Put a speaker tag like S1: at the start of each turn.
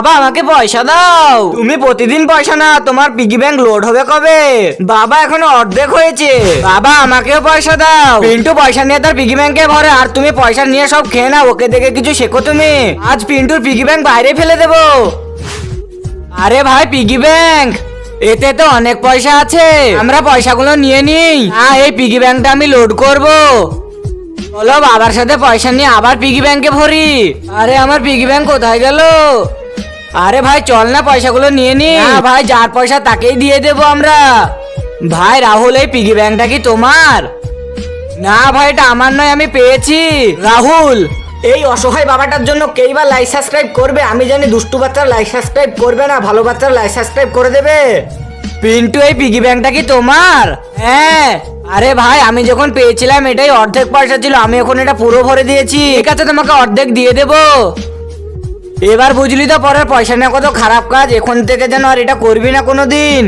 S1: বাবা আমাকে পয়সা দাও। তুমি প্রতিদিন পয়সা না, তোমার পিগি ব্যাংক লোড হবে কবে? বাবা এখনো অর্ধেক হয়েছে। বাবা আমাকেও পয়সা দাও। পিন্টু পয়সা নিয়ে তার পিগি ব্যাংকে ভরে, আর তুমি পয়সা নিয়ে সব খেয়ে নাও। ওকে দেখে কিছু শেখো তুমি। আজ পিন্টুর পিগি ব্যাংক বাইরে ফেলে দেবো। আরে ভাই পিগি ব্যাংক, এতে তো অনেক পয়সা আছে, আমরা পয়সাগুলো নিয়ে নিই। হ্যাঁ এই পিগি ব্যাংকটা আমি লোড করব। চলো বাবার সাথে পয়সা নিয়ে আবার পিগি ব্যাংকে ভরি। আরে আমার পিগি ব্যাংক কোথায় গেল? আরে ভাই চল না পয়সাগুলো নিয়ে নি। হ্যাঁ ভাই যার পয়সা তাকেই দিয়ে দেবো আমরা। ভাই রাহুল এই পিগি ব্যাংকটা কি তোমার? না ভাই এটা আমার নয়, আমি পেয়েছি। রাহুল এই অসহায় বাবাটার জন্য কেই বা লাইক সাবস্ক্রাইব করবে? আমি জানি দুষ্টু বাচ্চারা লাইক সাবস্ক্রাইব করবে না, ভালো বাচ্চারা লাইক সাবস্ক্রাইব করে দেবে। পিন্টু এই পিগি ব্যাংকটা কি তোমার? হ্যাঁ। আরে ভাই আমি যখন পেয়েছিলাম এটাই অর্ধেক পয়সা ছিল, আমি এখন এটা পুরো ভরে দিয়েছি। ঠিক আছে তোমাকে অর্ধেক দিয়ে দেবো। এবার বুঝলি তো পরের পয়সা নেওয়া কত খারাপ কাজ। এখন থেকে যেন আর এটা করবি না কোনোদিন।